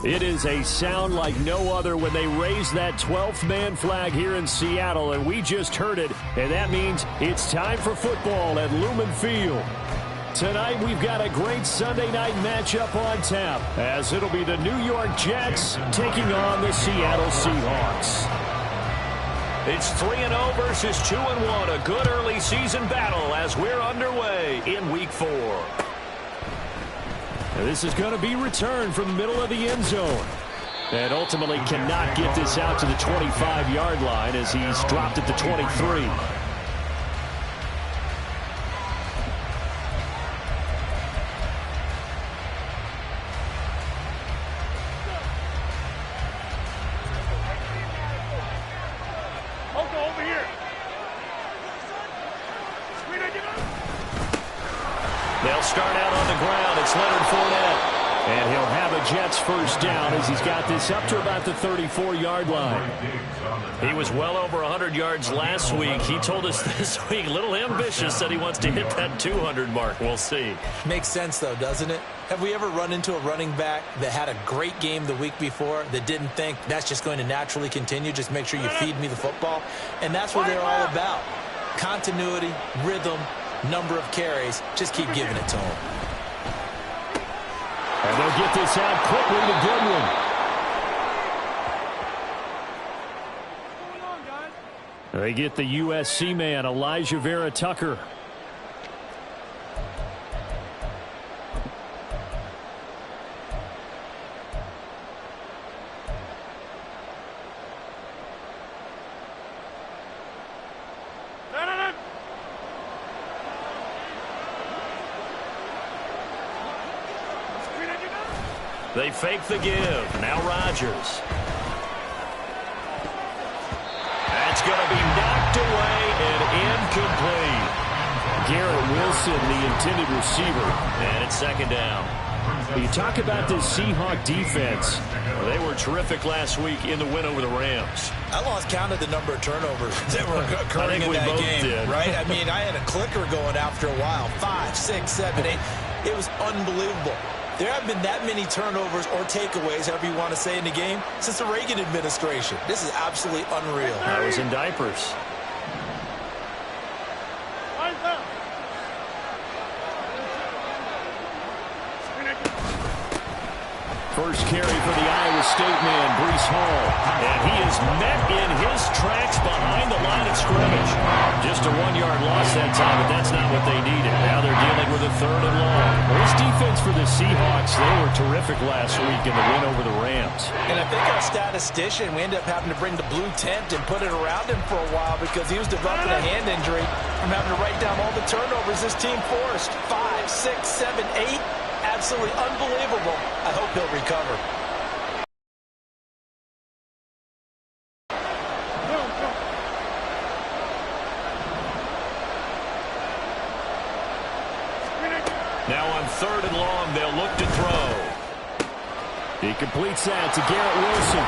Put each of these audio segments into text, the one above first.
It is a sound like no other when they raise that 12th man flag here in Seattle, and we just heard it, and that means it's time for football at Lumen Field. Tonight we've got a great Sunday night matchup on tap, as it'll be the New York Jets taking on the Seattle Seahawks. It's 3-0 versus 2-1, a good early season battle as we're underway in Week 4. This is going to be returned from the middle of the end zone. And ultimately cannot get this out to the 25-yard line as he's dropped at the 23. They'll start out on the ground. It's Leonard Fournette. And he'll have a Jets first down as he's got this up to about the 34-yard line. He was well over 100 yards last week. He told us this week, a little ambitious, said he wants to hit that 200 mark. We'll see. Makes sense, though, doesn't it? Have we ever run into a running back that had a great game the week before that didn't think that's just going to naturally continue? Just make sure you feed me the football. And that's what they're all about. Continuity, rhythm, number of carries. Just keep giving it to them. And they'll get this out quickly to Goodwin. They get the USC man, Elijah Vera Tucker. They fake the give. Now Rodgers. That's going to be knocked away and incomplete. Garrett Wilson, the intended receiver. And it's second down. You talk about this Seahawk defense. They were terrific last week in the win over the Rams. I lost count of the number of turnovers that were occurring in that game. Did. Right? I mean, I had a clicker going after a while. 5, 6, 7, 8. It was unbelievable. There have been that many turnovers or takeaways, however you want to say, in the game since the Reagan administration. This is absolutely unreal. I was in diapers. First carry for the Iowa State man, Breece Hall. And he is met in his tracks behind the line of scrimmage. Just a 1-yard loss that time, but that's not what they needed. Now they're dealing with a 3rd and long. Well, this defense for the Seahawks, they were terrific last week in the win over the Rams. And I think our statistician, we ended up having to bring the blue tent and put it around him for a while because he was developing a hand injury from having to write down all the turnovers this team forced. 5, 6, 7, 8. Absolutely unbelievable. I hope he'll recover. Now on 3rd and long, they'll look to throw. He completes that to Garrett Wilson.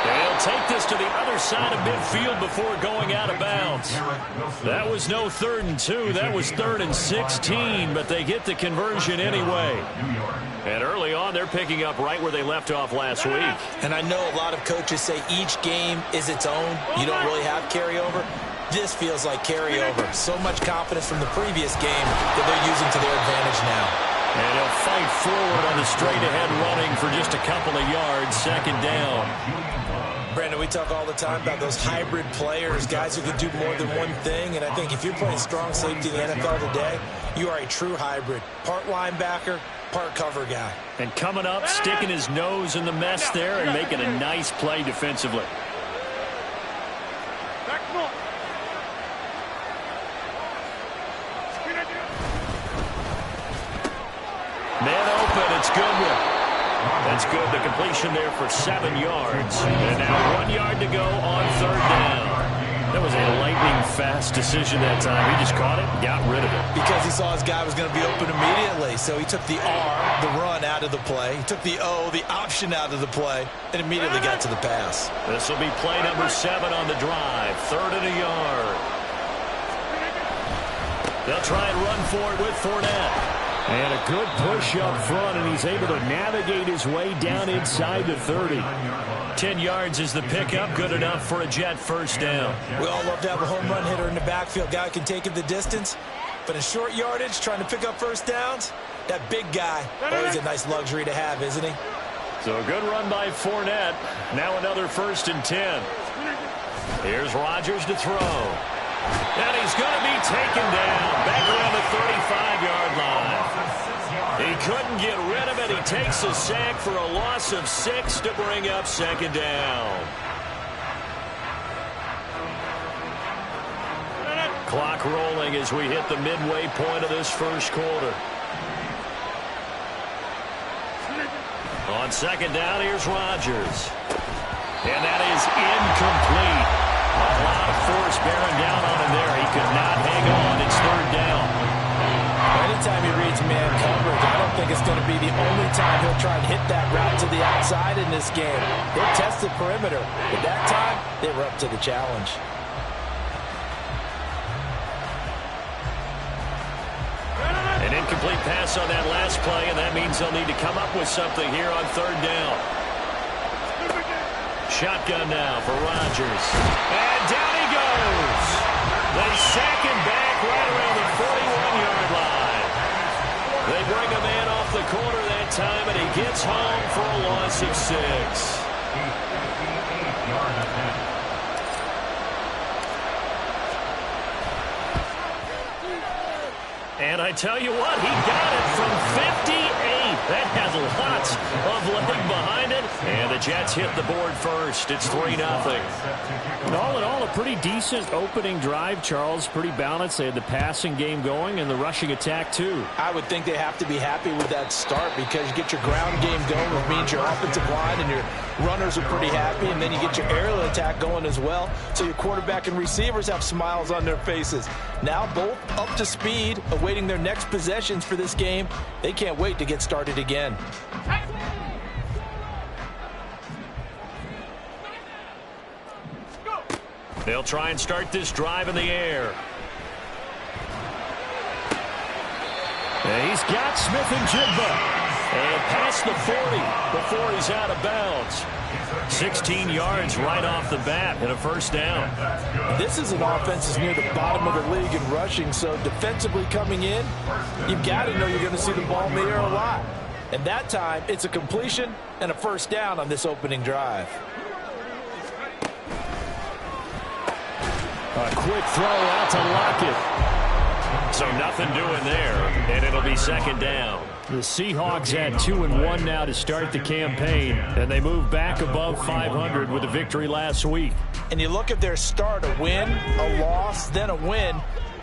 They'll take this to the other side of midfield before going out of bounds. That was no 3rd and 2. That was 3rd and 16, but they get the conversion anyway. And early on, they're picking up right where they left off last week. And I know a lot of coaches say each game is its own. You don't really have carryover. This feels like carryover. So much confidence from the previous game that they're using to their advantage now. And he'll fight forward on the straight-ahead running for just a couple of yards, 2nd down. Brandon, we talk all the time about those hybrid players, guys who can do more than one thing. And I think if you're playing strong safety in the NFL today, you are a true hybrid. Part linebacker, part cover guy. And coming up, sticking his nose in the mess there and making a nice play defensively. Man open, it's Goodwin. That's good. The completion there for 7 yards. And now 1 yard to go on 3rd down. That was a lightning-fast decision that time. He just caught it and got rid of it. Because he saw his guy was going to be open immediately. So he took the R, the run, out of the play. He took the O, the option, out of the play, and immediately got to the pass. This will be play number 7 on the drive. 3rd and a yard. They'll try and run for it with Fournette. And a good push up front, and he's able to navigate his way down inside the 30. 10 yards is the pickup, good enough for a Jet first down. We all love to have a home run hitter in the backfield. Guy who can take it the distance. But in short yardage, trying to pick up first downs, that big guy, always a nice luxury to have, isn't he? So a good run by Fournette. Now another 1st and 10. Here's Rodgers to throw. And he's going to be taken down back around the 35-yard line. He couldn't get rid of it. He takes a sack for a loss of 6 to bring up 2nd down. Clock rolling as we hit the midway point of this first quarter. On 2nd down, here's Rodgers. And that is incomplete. A lot of force bearing down on him there. He could not hang on. It's 3rd down. Anytime he reads man coverage, I don't think it's going to be the only time he'll try and hit that route to the outside in this game. He'll test the perimeter. But that time, they were up to the challenge. An incomplete pass on that last play, and that means they'll need to come up with something here on 3rd down. Shotgun now for Rodgers. And down he goes. They sack him back right around the 41-yard line. They bring a man off the corner that time, and he gets home for a loss of 6. And I tell you what, he got it from 58. That has lots of leg behind it. And the Jets hit the board first. It's 3-0. All in all, a pretty decent opening drive, Charles. Pretty balanced. They had the passing game going and the rushing attack, too. I would think they have to be happy with that start because you get your ground game going, which means your offensive line and your runners are pretty happy, and then you get your aerial attack going as well. So your quarterback and receivers have smiles on their faces. Now both up to speed, awaiting their next possessions for this game. They can't wait to get started again. They'll try and start this drive in the air. And he's got Smith and Jigba. And past the 40 before he's out of bounds. 16 yards right off the bat and a 1st down. This is an offense that's near the bottom of the league in rushing, so defensively coming in, you've got to know you're going to see the ball in the air a lot. And that time, it's a completion and a 1st down on this opening drive. A quick throw out to Lockett. So nothing doing there, and it'll be 2nd down. The Seahawks had 2-1 now to start the campaign, and they move back above 500 with a victory last week. And you look at their start, a win, a loss, then a win.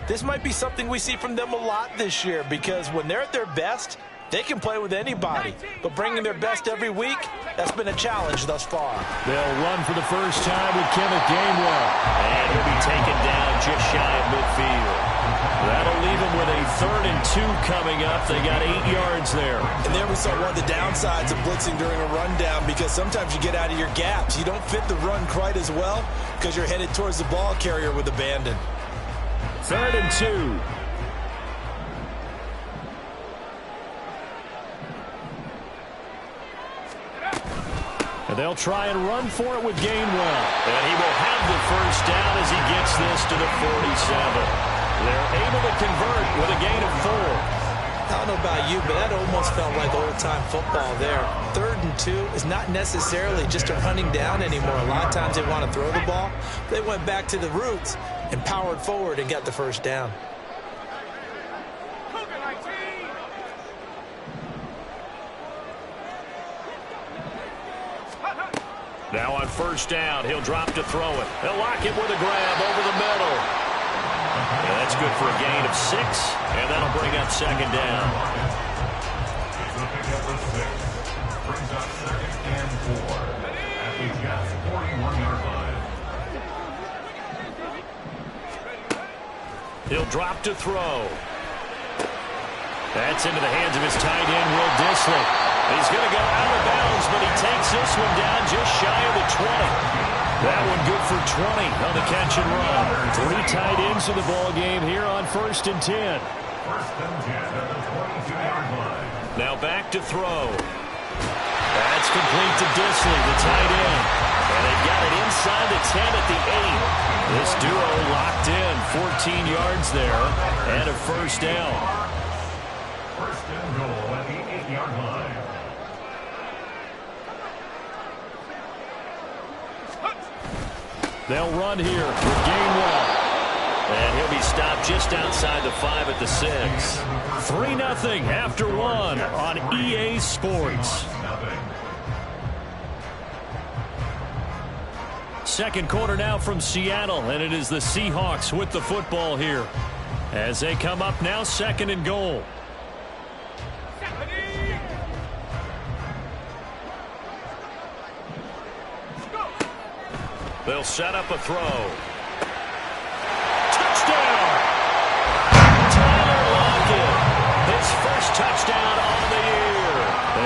This might be something we see from them a lot this year because when they're at their best, they can play with anybody. But bringing their best every week, that's been a challenge thus far. They'll run for the first time with Kenneth Gainwell. And he'll be taken down just shy of midfield. That'll leave them with a 3rd and 2 coming up. They got 8 yards there. And there we saw one of the downsides of blitzing during a rundown because sometimes you get out of your gaps. You don't fit the run quite as well because you're headed towards the ball carrier with abandon. 3rd and 2. And they'll try and run for it with Gainwell. And he will have the 1st down as he gets this to the 47. They're able to convert with a gain of 4. I don't know about you, but that almost felt like old-time football there. 3rd and 2 is not necessarily just a running down anymore. A lot of times they want to throw the ball. They went back to the roots and powered forward and got the 1st down. Now on 1st down, he'll drop to throw it. They'll lock it with a grab over the middle. And that's good for a gain of 6, and that'll bring up 2nd down. He'll drop to throw. That's into the hands of his tight end, Will Dissly. He's going to go out of bounds, but he takes this one down just shy of the 20. That one good for 20 on the catch and run. 3 tight ends in the ball game here on 1st and 10. Now back to throw. That's complete to Disley, the tight end. And they've got it inside the 10 at the 8. This duo locked in, 14 yards there, and a first down. First and goal at the 8-yard line. They'll run here for gain 1. And he'll be stopped just outside the 5 at the 6. 3-0 after 1 on EA Sports. Second quarter now from Seattle, and it is the Seahawks with the football here as they come up now, second and goal. They'll set up a throw. Touchdown! Tyler Lockett, his first touchdown on the year.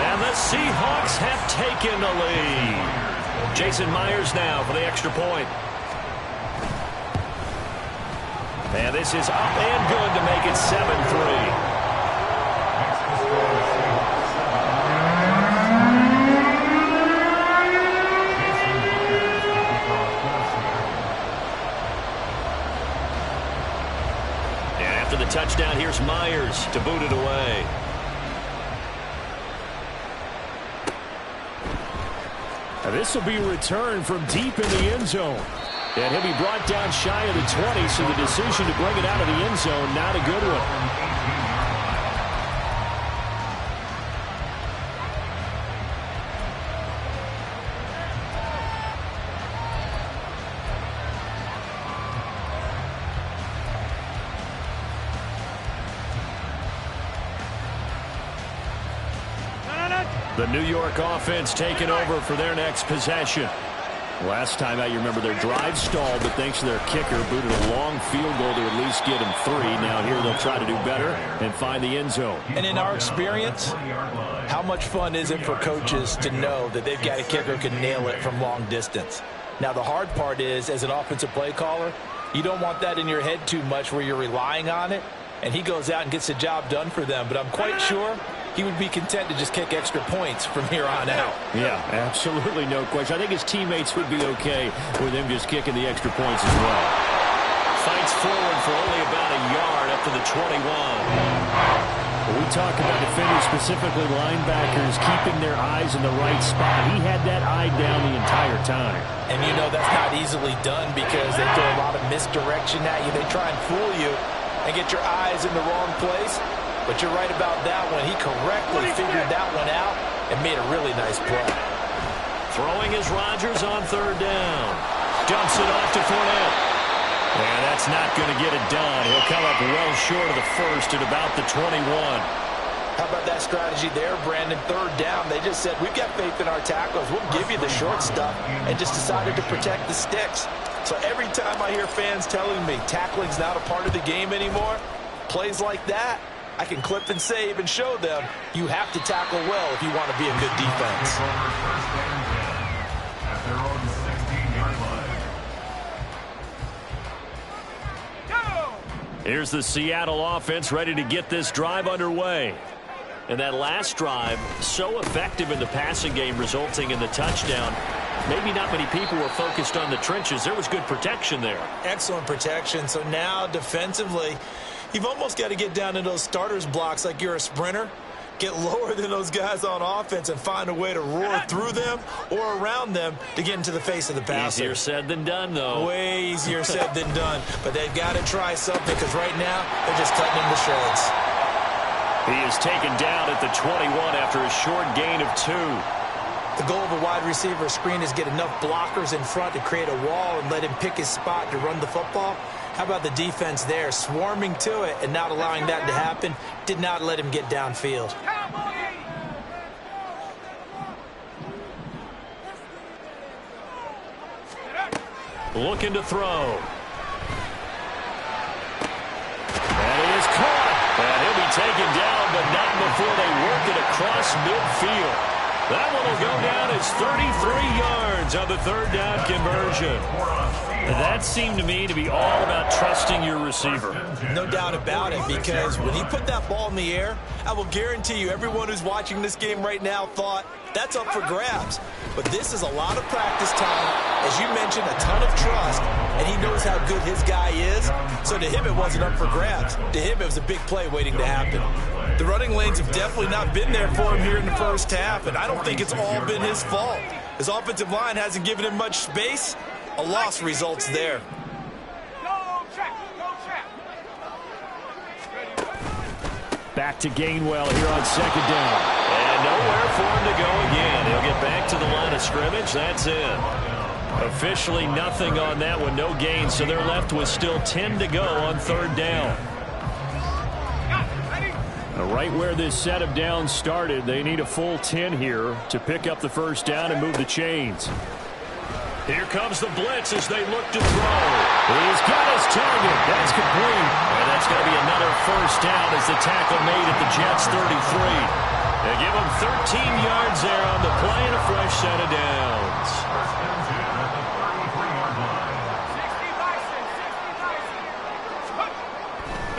And the Seahawks have taken the lead. Jason Myers now for the extra point. And this is up and good to make it 7-3. The touchdown, here's Myers to boot it away. Now this will be returned from deep in the end zone. And he'll be brought down shy of the 20, so the decision to bring it out of the end zone, not a good one. The New York offense taking over for their next possession. Last time out, you remember their drive stalled, but thanks to their kicker, booted a long field goal to at least get them 3. Now here they'll try to do better and find the end zone. And in our experience, how much fun is it for coaches to know that they've got a kicker who can nail it from long distance? Now the hard part is, as an offensive play caller, you don't want that in your head too much where you're relying on it, and he goes out and gets the job done for them. But I'm quite sure he would be content to just kick extra points from here on out. Yeah, absolutely no question. I think his teammates would be okay with him just kicking the extra points as well. Fights forward for only about a yard up to the 21. When we talk about defenders, specifically linebackers, keeping their eyes in the right spot, he had that eye down the entire time. And you know that's not easily done because they throw a lot of misdirection at you. They try and fool you and get your eyes in the wrong place. But you're right about that one. He correctly figured that one out and made a really nice play. Throwing is Rodgers on third down. Dumps it off to Fournette. And that's not going to get it done. He'll come up well short of the first at about the 21. How about that strategy there, Brandon? Third down, they just said, we've got faith in our tackles. We'll give you the short stuff, and just decided to protect the sticks. So every time I hear fans telling me tackling's not a part of the game anymore, plays like that, I can clip and save and show them you have to tackle well if you want to be a good defense. Here's the Seattle offense ready to get this drive underway. And that last drive, so effective in the passing game, resulting in the touchdown. Maybe not many people were focused on the trenches. There was good protection there. Excellent protection. So now defensively, you've almost got to get down in those starters blocks like you're a sprinter. Get lower than those guys on offense and find a way to roar through them or around them to get into the face of the passer. Easier said than done, though. Way easier said than done. But they've got to try something because right now they're just cutting him to shreds. He is taken down at the 21 after a short gain of 2. The goal of a wide receiver screen is get enough blockers in front to create a wall and let him pick his spot to run the football. How about the defense there, swarming to it and not allowing that to happen? Did not let him get downfield. Looking to throw. And it is caught. And he'll be taken down, but not before they work it across midfield. That one will go down as 33 yards on the third down conversion. That seemed to me to be all about trusting your receiver. No doubt about it, because when he put that ball in the air, I will guarantee you everyone who's watching this game right now thought that's up for grabs. But this is a lot of practice time. As you mentioned, a ton of trust, and he knows how good his guy is. So to him, it wasn't up for grabs. To him, it was a big play waiting to happen. The running lanes have definitely not been there for him here in the first half, and I don't think it's all been his fault. His offensive line hasn't given him much space. A loss results there. Back to Gainwell here on second down. And nowhere for him to go again. He'll get back to the line of scrimmage. That's it. Officially nothing on that one. No gain, so they're left with still 10 to go on third down. Right where this set of downs started, they need a full 10 here to pick up the first down and move the chains. Here comes the blitz as they look to throw. He's got his target. That's complete. And that's going to be another first down as the tackle made at the Jets' 33. They give him 13 yards there on the play and a fresh set of downs.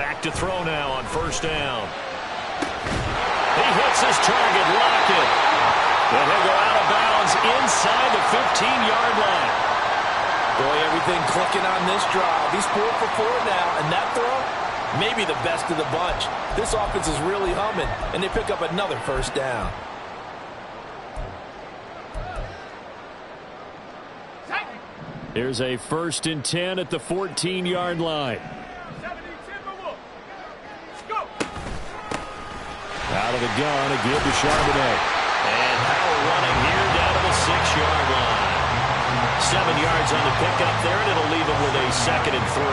Back to throw now on first down. He hits his target, Lockett. And he'll go out of bounds inside the 15-yard line. Boy, everything clicking on this drive. He's 4 for 4 now, and that throw, maybe the best of the bunch. This offense is really humming, and they pick up another first down. Here's a 1st and 10 at the 14-yard line. Out of the gun, a give to Charbonnet. And Howell running here down to the 6-yard line. 7 yards on the pickup there, and it'll leave him with a 2nd and 3.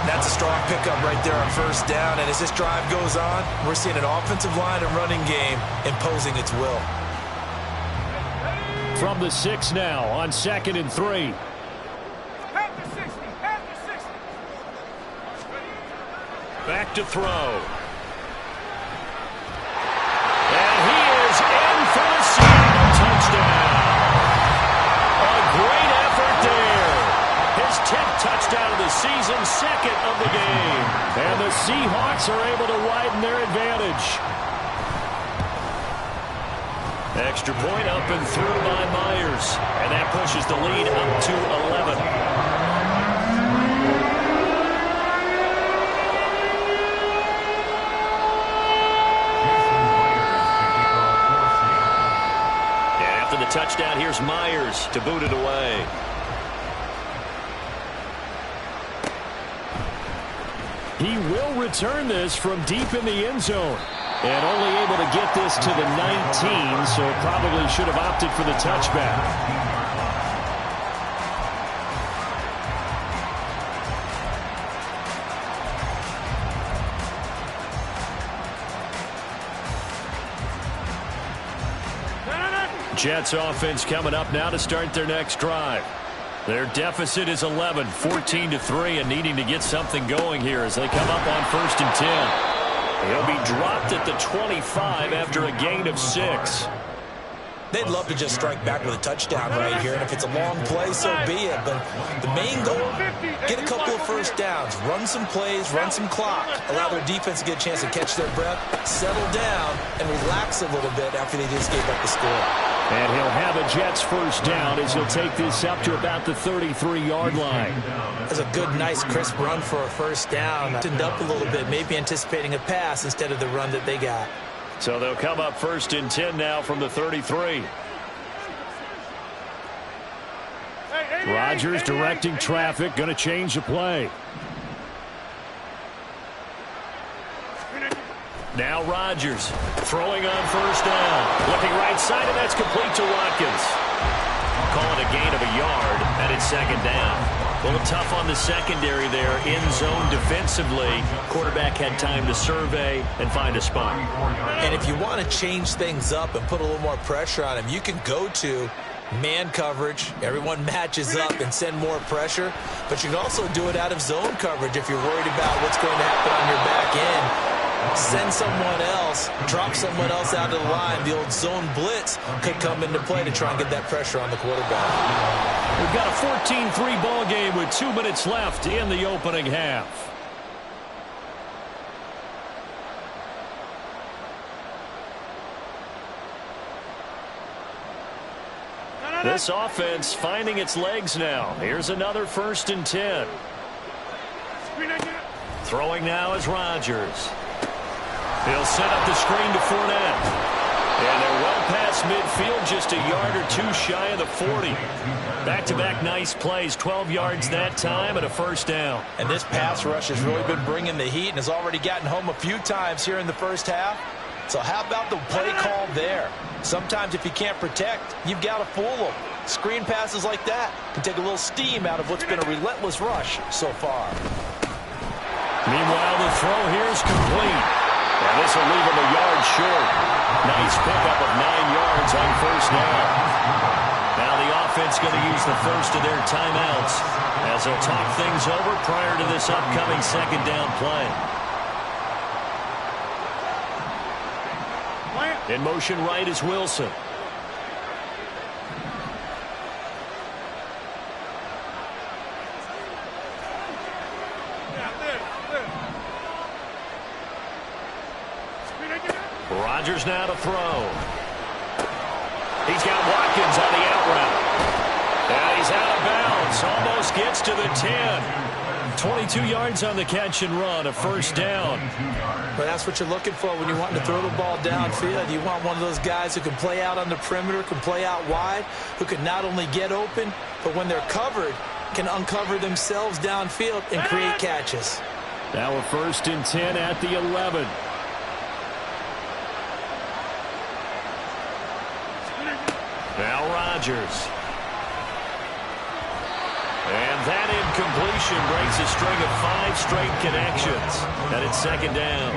That's a strong pickup right there on first down, and as this drive goes on, we're seeing an offensive line and running game imposing its will. From the 6 now on 2nd and 3. Back to throw. And he is in for the Seattle touchdown. A great effort there. His 10th touchdown of the season, 2nd of the game. And the Seahawks are able to widen their advantage. Extra point up and through by Myers. And that pushes the lead up to 11. The touchdown, here's Myers to boot it away. He will return this from deep in the end zone. And only able to get this to the 19, so probably should have opted for the touchback. Jets offense coming up now to start their next drive. Their deficit is 11, 14-3, and needing to get something going here as they come up on 1st and 10. He'll be dropped at the 25 after a gain of 6. They'd love to just strike back with a touchdown right here, and if it's a long play, so be it. But the main goal, get a couple of first downs, run some plays, run some clock, allow their defense to get a chance to catch their breath, settle down, and relax a little bit after they just gave up the score. And he'll have a Jets first down as he'll take this up to about the 33-yard line. That's a good, nice, crisp run for a first down. Tightened up a little bit, maybe anticipating a pass instead of the run that they got. So they'll come up 1st and 10 now from the 33. Rodgers directing traffic, going to change the play. Now Rodgers throwing on first down. Looking right side, and that's complete to Watkins. Call it a gain of a yard, and it's 2nd down. A little tough on the secondary there. In zone defensively. Quarterback had time to survey and find a spot. And if you want to change things up and put a little more pressure on him, you can go to man coverage. Everyone matches up and send more pressure. But you can also do it out of zone coverage if you're worried about what's going to happen on your back end. send someone else, drop someone else out of the line. The old zone blitz could come into play to try and get that pressure on the quarterback. We've got a 14-3 ball game with 2 minutes left in the opening half. This offense finding its legs now. Here's another 1st and 10. Throwing now is Rodgers. He'll set up the screen to Fournette. And they're well past midfield, just a yard or two shy of the 40. Back-to-back nice plays, 12 yards that time and a 1st down. And this pass rush has really been bringing the heat and has already gotten home a few times here in the first half. So how about the play call there? Sometimes if you can't protect, you've got to fool them. Screen passes like that can take a little steam out of what's been a relentless rush so far. Meanwhile, the throw here is complete. And this will leave him a yard short. Nice pickup of 9 yards on 1st down. Now the offense going to use the first of their timeouts as they'll talk things over prior to this upcoming 2nd down play. In motion right is Wilson. Rodgers now to throw. He's got Watkins on the out route. And he's out of bounds. Almost gets to the 10. 22 yards on the catch and run, a 1st down. But that's what you're looking for when you're wanting to throw the ball downfield. You want one of those guys who can play out on the perimeter, can play out wide, who can not only get open, but when they're covered, can uncover themselves downfield and create catches. Now a 1st and 10 at the 11. Now Rodgers. And that incompletion breaks a string of 5 straight connections. And it's 2nd down.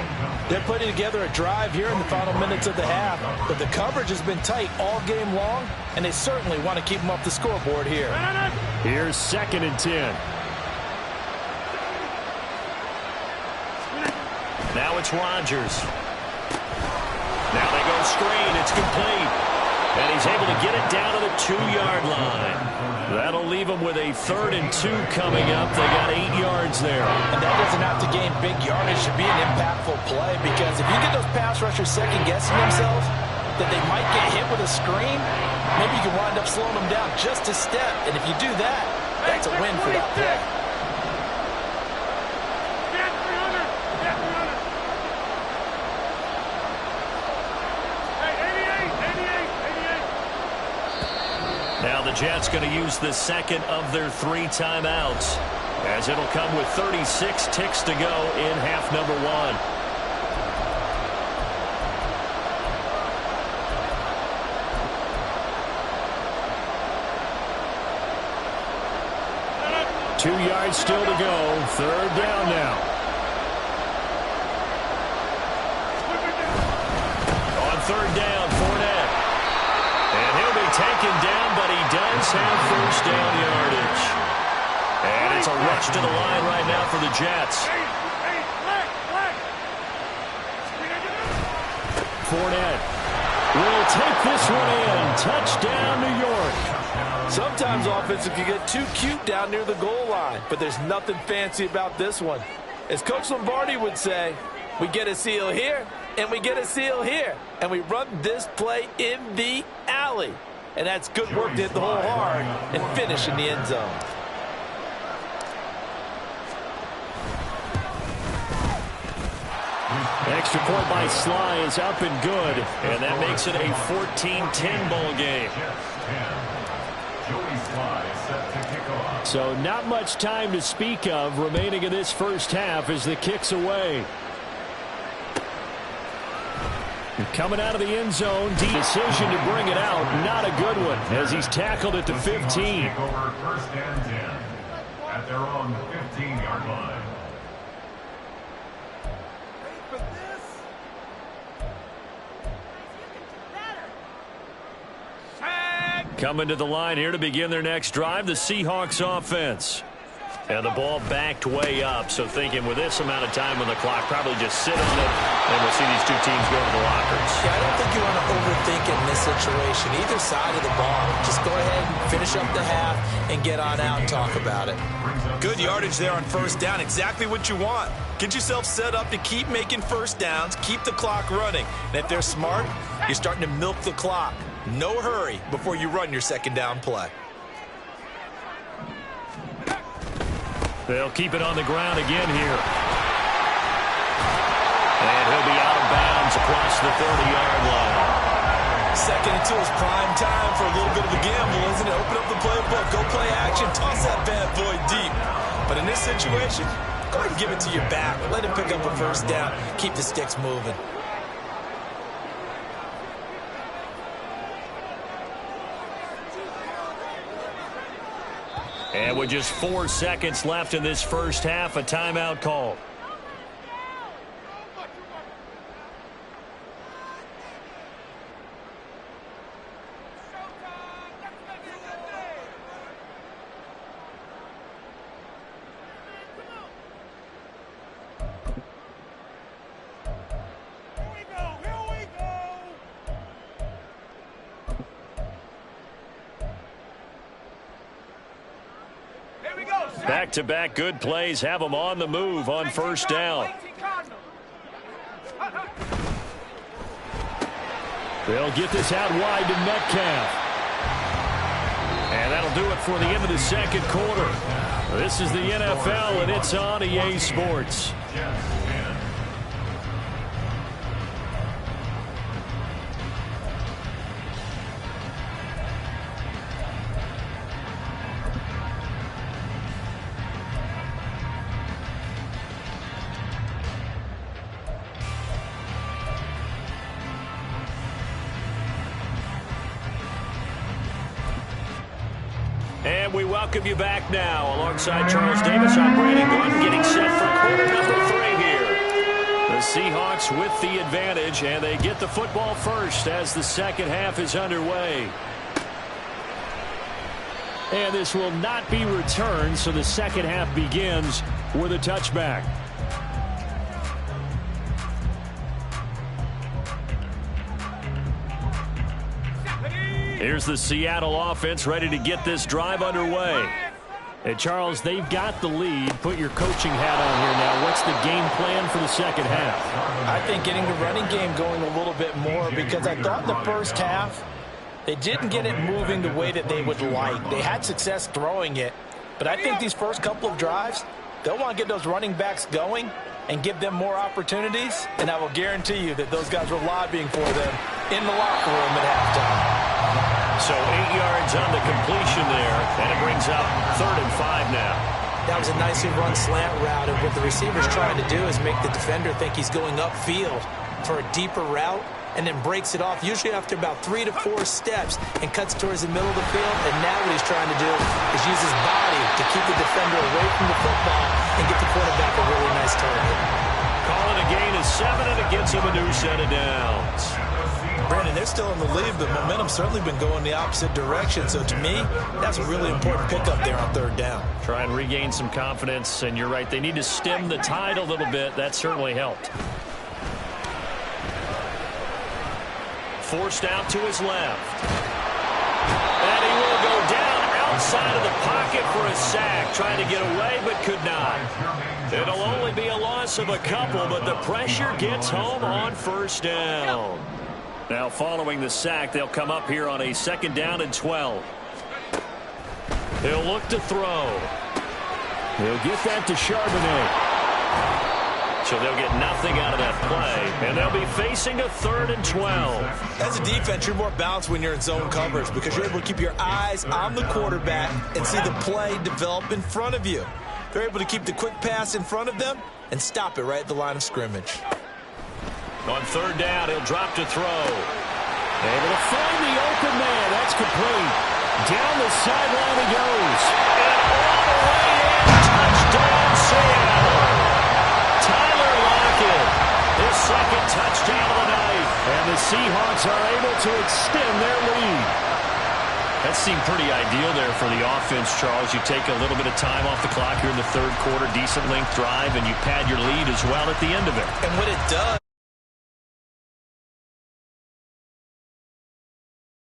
They're putting together a drive here in the final minutes of the half, but the coverage has been tight all game long, and they certainly want to keep them off the scoreboard here. Here's 2nd and 10. Now it's Rodgers. Now they go screen. It's complete. And he's able to get it down to the 2-yard line. That'll leave him with a 3rd and 2 coming up. They got 8 yards there. And that doesn't have to gain big yardage to be an impactful play, because if you get those pass rushers second-guessing themselves that they might get hit with a screen, maybe you can wind up slowing them down just a step. And if you do that, that's a win for that play. Now the Jets going to use the 2nd of their 3 timeouts, as it'll come with 36 ticks to go in half number 1. Two yards still to go. 3rd down now. On 3rd down, Fournette. And he'll be taken down, but he does have 1st down yardage. And it's a rush to the line right now for the Jets. Fournette will take this one in. Touchdown, New York. Sometimes offensive can get too cute down near the goal line, but there's nothing fancy about this one. As Coach Lombardi would say, we get a seal here, and we get a seal here, and we run this play in the alley. And that's good work to hit the hole hard and finish in the end zone. Extra point by Sly is up and good, and that makes it a 14-10 ball game. So not much time to speak of remaining in this first half as the kick's away. Coming out of the end zone, decision to bring it out, not a good one, as he's tackled at the 15. Over 1st and 10 at their own 15-yard line. Coming to the line here to begin their next drive, the Seahawks offense. And the ball backed way up, so thinking with this amount of time on the clock, probably just sit on it, and we'll see these two teams go to the lockers. Yeah, I don't think you want to overthink it in this situation. Either side of the ball. Just go ahead and finish up the half and get on out and talk about it. Good yardage there on first down. Exactly what you want. Get yourself set up to keep making first downs, keep the clock running. And if they're smart, you're starting to milk the clock. No hurry before you run your second down play. They'll keep it on the ground again here. And he'll be out of bounds across the 30-yard line. Second and 2 is prime time for a little bit of a gamble, isn't it? Open up the playbook, go play action, toss that bad boy deep. But in this situation, go ahead and give it to your back. Let him pick up a first down. Keep the sticks moving. And with just 4 seconds left in this first half, a timeout call. Back-to-back good plays have them on the move on first down. They'll get this out wide to Metcalf. And that'll do it for the end of the second quarter. This is the NFL, and it's on EA Sports. And we welcome you back now. Alongside Charles Davis, I'm Brandon Gordon, getting set for quarter number 3 here. The Seahawks with the advantage, and they get the football first as the second half is underway. And this will not be returned, so the second half begins with a touchback. Here's the Seattle offense ready to get this drive underway. And Charles, they've got the lead. Put your coaching hat on here now. What's the game plan for the second half? I think getting the running game going a little bit more, because I thought in the first half they didn't get it moving the way that they would like. They had success throwing it, but I think these first couple of drives, they'll want to get those running backs going and give them more opportunities, and I will guarantee you that those guys were lobbying for them in the locker room at halftime. So 8 yards on the completion there, and it brings up 3rd and 5 now. That was a nicely run slant route, and what the receiver's trying to do is make the defender think he's going upfield for a deeper route, and then breaks it off, usually after about 3 to 4 steps, and cuts towards the middle of the field. And now what he's trying to do is use his body to keep the defender away from the football and get the quarterback a really nice target. Call it a gain of 7, and it gets him a new set of downs. Brandon, they're still in the lead, but momentum's certainly been going the opposite direction. So to me, that's a really important pickup there on 3rd down. Try and regain some confidence, and you're right. They need to stem the tide a little bit. That certainly helped. Forced out to his left. And he will go down outside of the pocket for a sack. Trying to get away, but could not. It'll only be a loss of a couple, but the pressure gets home on first down. Now following the sack, they'll come up here on a 2nd down and 12. He'll look to throw. He'll get that to Charbonnet. So they'll get nothing out of that play, and they'll be facing a 3rd and 12. As a defense, you're more balanced when you're in zone coverage because you're able to keep your eyes on the quarterback and see the play develop in front of you. They're able to keep the quick pass in front of them and stop it right at the line of scrimmage. On 3rd down, he'll drop to throw. Able to find the open man. That's complete. Down the sideline he goes. And all the way in. Touchdown, Seattle. Tyler Lockett. His 2nd touchdown of the night. And the Seahawks are able to extend their lead. That seemed pretty ideal there for the offense, Charles. You take a little bit of time off the clock here in the third quarter, decent length drive, and you pad your lead as well at the end of it. And what it does